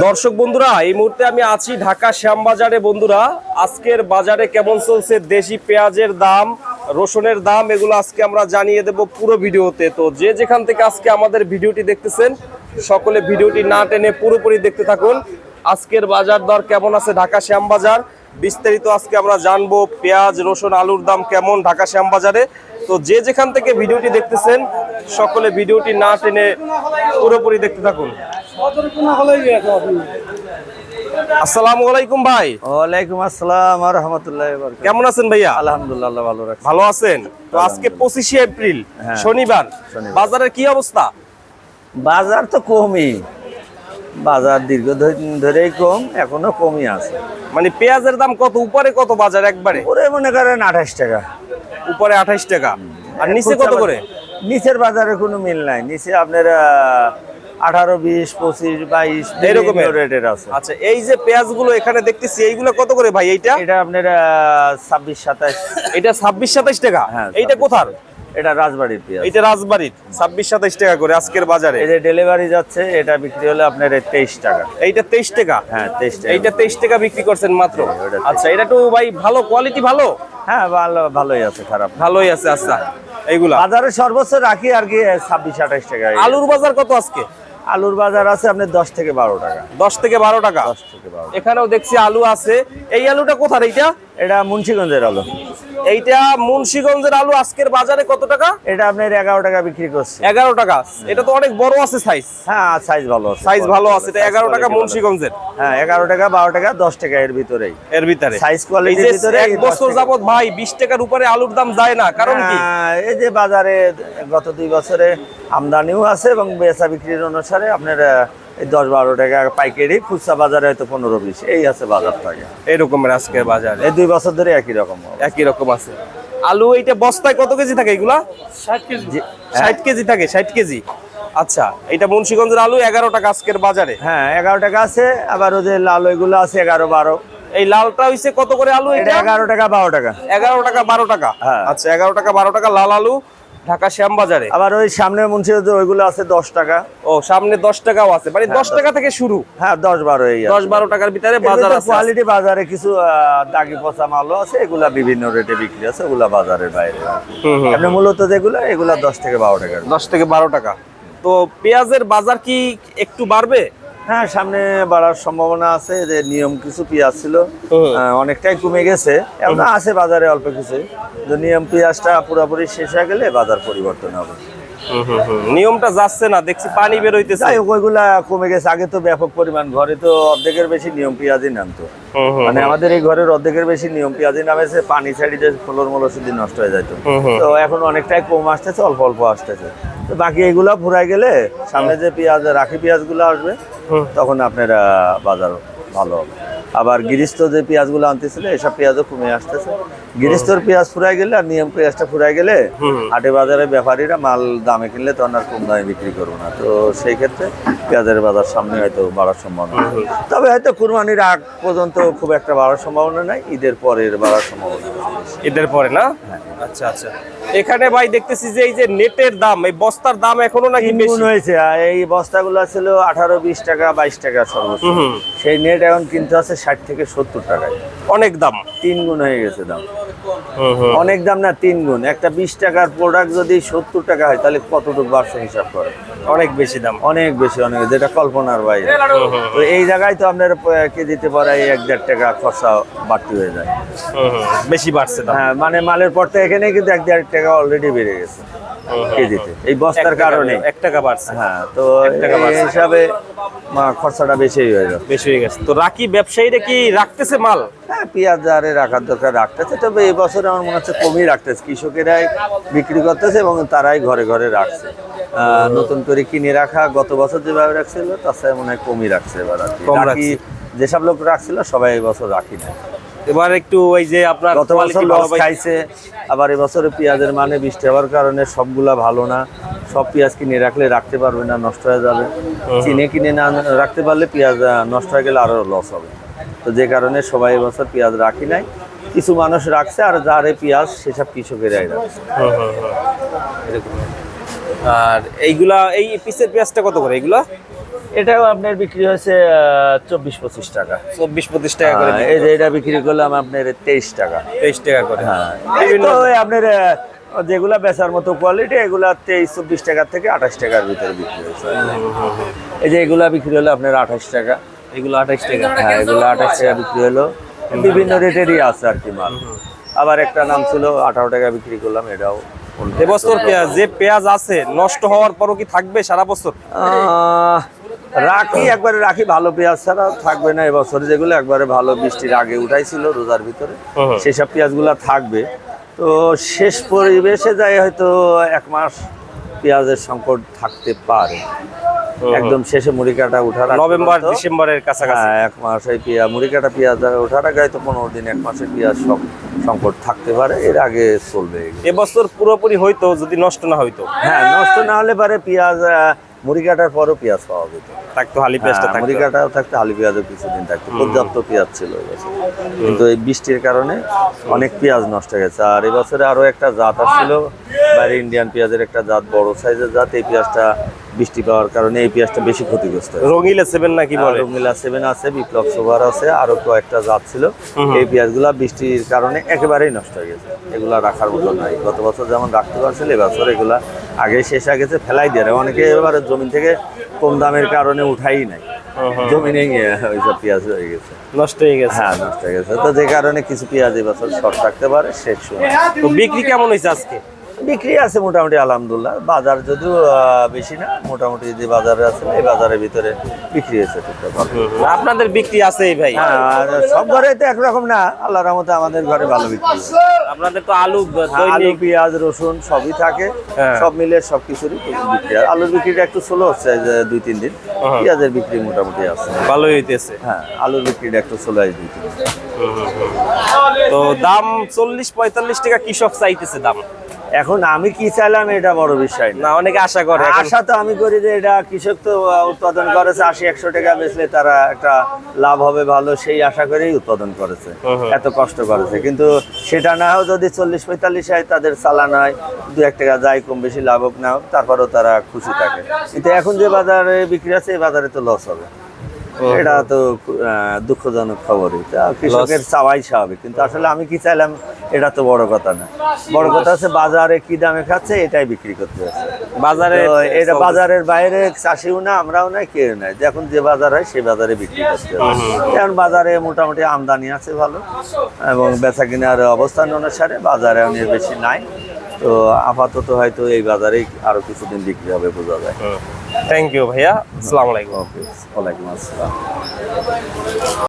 দর্শক বন্ধুরা, এই মুহূর্তে আমি আছি ঢাকা শ্যামবাজারে। বন্ধুরা, আজকের বাজারে কেমন চলছে দেশি পেঁয়াজের দাম, রসুনের দাম, এগুলো আজকে আমরা জানিয়ে দেব পুরো ভিডিওতে। তো যে যেখান থেকে আজকে আমাদের ভিডিওটি দেখতেছেন, সকলে ভিডিওটি না টেনে পুরোপুরি দেখতে থাকুন। আজকের বাজার দর কেমন আছে ঢাকা শ্যামবাজার বিস্তারিত আজকে আমরা জানবো। পেঁয়াজ, রসুন, আলুর দাম কেমন ঢাকা শ্যামবাজারে। তো যে যেখান থেকে ভিডিওটি দেখতেছেন, সকলে ভিডিওটি না টেনে পুরোপুরি দেখতে থাকুন। আসসালামু আলাইকুম ভাই। ওয়ালাইকুম আসসালাম ওয়া রাহমাতুল্লাহি ওয়া বারাকাতুহু। কেমন আছেন ভাইয়া? আলহামদুলিল্লাহ, ভালো রাখছি। ভালো আছেন? তো আজকে 25শে এপ্রিল, শনিবার, বাজারের কি অবস্থা? বাজার তো কমই, বাজার দীর্ঘদিন ধরেই কম, এখনো কমই আছে। মানে পেঁয়াজের দাম কত? উপরে কত বাজার? একবারে ওরে মনে করেন 28 টাকা, উপরে 28 টাকা। আর নিচে কত করে? নিচের বাজারে কোনো মিল নাই। নিচে আপনার 18, 20, 25, 22 এরকম রেটের আছে। আচ্ছা, এই যে পেঁয়াজগুলো এখানে দেখতেছি, এইগুলো কত করে ভাই? এইটা এটা আপনার 26, 27। এটা 26, 27 টাকা। হ্যাঁ, এইটা কোথার? এটা রাজবাড়ির পেঁয়াজ। এইটা রাজবাড়ির 26, 27 টাকা করে আজকের বাজারে। এই যে ডেলিভারি যাচ্ছে, এটা বিক্রি হলে আপনার 23 টাকা। এইটা 23 টাকা। হ্যাঁ, 23 টাকা। এইটা 23 টাকা বিক্রি করছেন মাত্র। আচ্ছা, এটা তো ভাই ভালো কোয়ালিটি, ভালো? হ্যাঁ, ভালোই আছে, খারাপ ভালোই আছে। আচ্ছা, এইগুলা বাজারে সর্বোচ্চ রাখি আর কি 26, 28 টাকা। আলুর বাজার কত আজকে? আলুর বাজার আছে আপনার 10 থেকে 12 টাকা। 10 থেকে 12 টাকা। 10 থেকে 12। এখানেও দেখছি আলু আছে। এই আলুটা কোথার? এইটা এটা মুন্সিগঞ্জের আলু। এইটা মুন্সিগঞ্জের আলু। আজকের বাজারে কত টাকা? এটা আপনার 11 টাকা বিক্রি করছে। 11 টাকা। এটা তো অনেক বড় আছে সাইজ। হ্যাঁ, সাইজ ভালো আছে। সাইজ ভালো আছে। এটা 11 টাকা মুন্সিগঞ্জের। হ্যাঁ, 11 টাকা, 12 টাকা, 10 টাকা এর ভিতরেই। এর ভিতরে সাইজ কোয়ালিটির ভিতরে এক বছর যাবত ভাই 20 টাকার উপরে আলুর দাম যায় না, কারণ কি? এই যে বাজারে গত 2 বছরে আমদানিও আছে এবং বেচা বিক্রির অনুসারে আপনার 10-12 টাকা পাইকারি, খুচরা বাজারে হয়তো 15-20 এই আছে বাজার থাকে। এরকমের আজকের বাজারে এই 2 বছর ধরে একই রকম আছে। আলু এইটা বস্তায় কত কেজি থাকে? এগুলা 60 কেজি। 60 কেজি থাকে, 60 কেজি। আচ্ছা, এটা মুন্সিগঞ্জের আলু 11 টাকা আজকের বাজারে। হ্যাঁ, 11 টাকা আছে। আবার ওই যে লাল ওইগুলো আছে 11-12। এই লালটা হইছে কত করে আলু? এটা 11 টাকা, 12 টাকা। 11 টাকা, 12 টাকা। হ্যাঁ। আচ্ছা, 11 টাকা, 12 টাকা লাল আলু ঢাকা শ্যামবাজারে। আবার ওই সামনে মুন্সিগঞ্জ ওইগুলো আছে 10 টাকা। ও, সামনে 10 টাকাও আছে, মানে 10 টাকা থেকে শুরু। হ্যাঁ, 10-12 এই 10-12 টাকার ভিতরে বাজার আছে। কোয়ালিটি বাজারে কিছু দাগি পচা মালও আছে, এগুলা বিভিন্ন রেটে বিক্রি আছে, ওগুলা বাজারের বাইরে। আপনি মূলত যেগুলো, এগুলা 10 থেকে 12 টাকা। 10 থেকে 12 টাকা। তো পেঁয়াজের বাজার কি একটু বাড়বে? হ্যাঁ, সামনে বাড়ার সম্ভাবনা আছে। যে নিয়ম কিছু পেঁয়াজ ছিল, অনেকটাই কমে গেছে, এখন আছে বাজারে অল্প কিছু। তো নিয়ম পেঁয়াজটা পুরোপুরি শেষ হয়ে গেলে বাজার পরিবর্তন হবে। নিয়মটা যাচ্ছে না, দেখছি পানি বের হইতেছে। যাই হোক, ওইগুলা কমে গেছে। আগে তো ব্যাপক পরিমাণ, ঘরে তো অর্ধেকের বেশি নিয়ম পেঁয়াজই নামতো। মানে আমাদের এই ঘরের অর্ধেকের বেশি নিয়ম পেঁয়াজই নামেছে, পানি ছাড়িতে ফলর মল শুধু নষ্ট হয়ে যেত। তো এখন অনেকটাই কম আসতেছে, অল্প অল্প আসতেছে। তো বাকি এগুলা ফুরাই গেলে সামনে যে পেঁয়াজ, রাখি পেঁয়াজগুলো আসবে, তখন আপনারা বাজার ভালো হবে। আবার গৃহস্থ যে পেঁয়াজগুলো আনতেছিল, এসব পেঁয়াজও কমে আসতেছে। গৃহস্থর পেঁয়াজ ফুরাই গেলে আর নিয়ম পেঁয়াজটা ফুরাই গেলে হাটে বাজারে ব্যাপারীরা মাল দামে কিনলে তখন আর কম দামে বিক্রি করবো না। তো সেই ক্ষেত্রে পেঁয়াজের বাজার সামনে হয়তো বাড়ার সম্ভাবনা, তবে হয়তো কুরবানির আগ পর্যন্ত খুব একটা বাড়ার সম্ভাবনা নাই। ঈদের পরের বাড়ার সম্ভাবনা। ঈদের পরে না? আচ্ছা আচ্ছা। এখানে ভাই দেখতেছি যে এই যে নেটের দাম, এই বস্তার দাম এখনো নাকি বেশি হয়েছে। এই বস্তাগুলো ছিল 18-20 টাকা, 22 টাকা সর্বোচ্চ। সেই নেট এখন কিনতে আছে 60 থেকে 70 টাকায়। অনেক দাম, 3 গুণ হয়ে গেছে দাম। অনেক দাম না, 3 গুণ। একটা 20 টাকার প্রোডাক্ট যদি 70 টাকা হয়, তাহলে কতটুকু বাড়ছে হিসাব করে। অনেক বেশি দাম, অনেক বেশি, অনেক, যেটা কল্পনার বাইরে। তো এই জায়গায় তো আপনার কেজিতে পরে 1-1.5 টাকা খরচা বাড়তি হয়ে যায়। বেশি বাড়ছে দাম। হ্যাঁ, মানে মালের পর তো এখানে কিন্তু 1-1.5 টাকা অলরেডি বেড়ে গেছে কেজিতে, এই বস্তার কারণে 1 টাকা বাড়ছে। হ্যাঁ, তো এই হিসাবে খরচাটা বেশি হয়ে যাচ্ছে। বেশি হয়ে গেছে। তো রাখি ব্যবসায়ীরা কি রাখতেছে মাল? হ্যাঁ, পেঁয়াজ যারে রাখার দরকার রাখতেছে, তবে এই বছর আমার মনে হচ্ছে কমই রাখতেছে। কৃষকেরাই বিক্রি করতেছে এবং তারাই ঘরে ঘরে রাখছে। নতুন করে কিনে রাখা গত বছর যেভাবে রাখছিল, তার সাথে মনে হয় কমই রাখছে এবার। রাখি যেসব লোক রাখছিল সবাই এই বছর রাখি না। এবার একটু ওই যে আপনার গত বছর লস খাইছে, আবার এবছরে পেঁয়াজের মানে বৃষ্টি হওয়ার কারণে সবগুলা ভালো না। সব পেঁয়াজ কিনে রাখলে রাখতে পারবে না, নষ্ট হয়ে যাবে। কিনে না রাখতে পারলে পেঁয়াজ নষ্ট হয়ে গেলে আরো লস হবে। তো যে কারণে সবাই এবছর পেঁয়াজ রাখি নাই। কিছু মানুষ রাখছে, আর যার পেঁয়াজ সেসব কৃষকেরাই রাখছে। আর এইগুলা, এই পিসের পেঁয়াজটা কত করে? এইগুলা এটাও আপনার বিক্রি হয়েছে 24-25 টাকা। 24-25 টাকা করে এই যে এটা বিক্রি করলাম আপনার 23 টাকা। 23 টাকা করে। হ্যাঁ, বিভিন্ন আপনার যেগুলা বেচার মতো কোয়ালিটি এগুলা 23-24 টাকা থেকে 28 টাকার ভিতরে বিক্রি হয়েছে। এই যে এগুলা বিক্রি হলো আপনার 28 টাকা। এগুলো 28 টাকা। হ্যাঁ, এগুলো 28 টাকা বিক্রি হলো। বিভিন্ন রেটেরই আছে আর কি মাল। আবার একটা নাম ছিল 18 টাকা বিক্রি করলাম, এটাও। এবছর যে পেঁয়াজ আছে নষ্ট হওয়ার পরও কি থাকবে সারা বছর? একবারে রাখি, ভালো পেঁয়াজ ছাড়া থাকবে না এবছর। যেগুলো একবারে ভালো বৃষ্টির আগে উঠাইছিল রোজার ভিতরে, সেসব পেঁয়াজগুলা থাকবে। তো শেষ পরিবেশে যায় হয়তো 1 মাস পেঁয়াজের সংকট থাকতে পারে। একদম শেষে মুড়ি কাটা উঠার নভেম্বর ডিসেম্বরের কাছাকাছি 1 মাস এই মুড়ি কাটা পেঁয়াজ ওঠার আগে হয়তো 15 দিন 1 মাসের পেঁয়াজ সংকট থাকতে পারে। এর আগে চলবে। এবছর পুরোপুরি হয়তো যদি নষ্ট না হইতো। হ্যাঁ, নষ্ট না হলে পারে পেঁয়াজ মুড়ি কাটার পরও পেঁয়াজ পাওয়া যেত, থাকতো হালি পেঁয়াজটা থাকতো। মুড়ি কাটাও থাকতো, হালি পেঁয়াজও কিছুদিন থাকতো, পর্যাপ্ত পেঁয়াজ ছিল এবছর। কিন্তু এই বৃষ্টির কারণে অনেক পেঁয়াজ নষ্ট হয়ে গেছে। আর এবছরে আরো একটা জাত আসছিল, বাইরে ইন্ডিয়ান পেঁয়াজের একটা জাত, বড় সাইজের জাত। এই পেঁয়াজটা বৃষ্টি পাওয়ার কারণে এই পেঁয়াজটা বেশি ক্ষতিগ্রস্ত হয়েছে। রঙিলা 7 নাকি বলে? রঙিলা 7 আছে, বিপ্লব সুপার আছে, আরো কয়েকটা জাত ছিল। এই পেঁয়াজগুলা বৃষ্টির কারণে একেবারেই নষ্ট হয়ে গেছে। এগুলা রাখার মতো নাই। গত বছর যেমন রাখতে পারছিল, এবছর এগুলা আগে শেষ হয়ে গেছে, ফেলাই দিয়ে। অনেকে এবারে জমিন থেকে কম দামের কারণে উঠাই নাই, জমিনে ওইসব পেঁয়াজ হয়ে গেছে, নষ্ট হয়ে গেছে। হ্যাঁ, নষ্ট হয়ে গেছে। তো যে কারণে কিছু পেঁয়াজ এবছর শর্ট থাকতে পারে শেষ সময়। তো বিক্রি কেমন হয়েছে আজকে? বিক্রি আছে মোটামুটি আলহামদুলিল্লাহ। বাজার যদিও বেশি না, মোটামুটি যে বাজারে আছে এই বাজারের ভিতরে বিক্রি হয়েছে টুকটাক। আপনাদের বিক্রি আছে ভাই? হ্যাঁ, আর সব ঘরে তো একরকম না, আল্লাহর রহমতে আমাদের ঘরে ভালো বিক্রি হয়। আপনাদের তো আলু, আলু, পেঁয়াজ, রসুন সবই থাকে, সব মিলে সবকিছুরই বিক্রি। আলুর বিক্রিটা একটু স্লো হচ্ছে যে 2-3 দিন। পেঁয়াজের বিক্রি মোটামুটি আছে, ভালোই হইতেছে। হ্যাঁ, আলুর বিক্রিটা একটু স্লো হয় 2-3 দিন। তো দাম 40-45 টাকা কৃষক চাইতেছে দাম। এখন আমি কি চাইলাম এটা বড় বিষয় না, অনেকে আশা করে। আশা তো আমি করি যে এটা কৃষক তো উৎপাদন করেছে, 80-100 টাকা বেচলে তারা একটা লাভ হবে ভালো, সেই আশা করেই উৎপাদন করেছে, এত কষ্ট করেছে। কিন্তু সেটা না হোক, যদি 40-45 হয় তাদের চালান হয়, 2-1 টাকা যায় কম বেশি লাভ হোক না হোক, তারপরেও তারা খুশি থাকে। কিন্তু এখন যে বাজারে বিক্রি আছে, এই বাজারে তো লস হবে। এটা তো দুঃখজনক খবরই। কৃষকের চাওয়াই স্বাভাবিক, কিন্তু আসলে আমি কি চাইলাম এটা তো বড় কথা না। বড় কথা হচ্ছে বাজারে কি দামে খাচ্ছে এটাই বিক্রি করতে হচ্ছে বাজারে। এটা বাজারের বাইরে চাষিও না, আমরাও না, কেউ নাই। এখন যে বাজার হয় সেই বাজারে বিক্রি করতে হবে। এখন বাজারে মোটামুটি আমদানি আছে ভালো, এবং বেচা কেনার অবস্থান অনুসারে বাজারে অনেক বেশি নাই। তো আপাতত হয়তো এই বাজারেই আরো কিছুদিন বিক্রি হবে বোঝা যায়। থ্যাংক ইউ ভাইয়া, আসসালামু আলাইকুম। ওকে, ওয়ালাইকুম আসসালাম।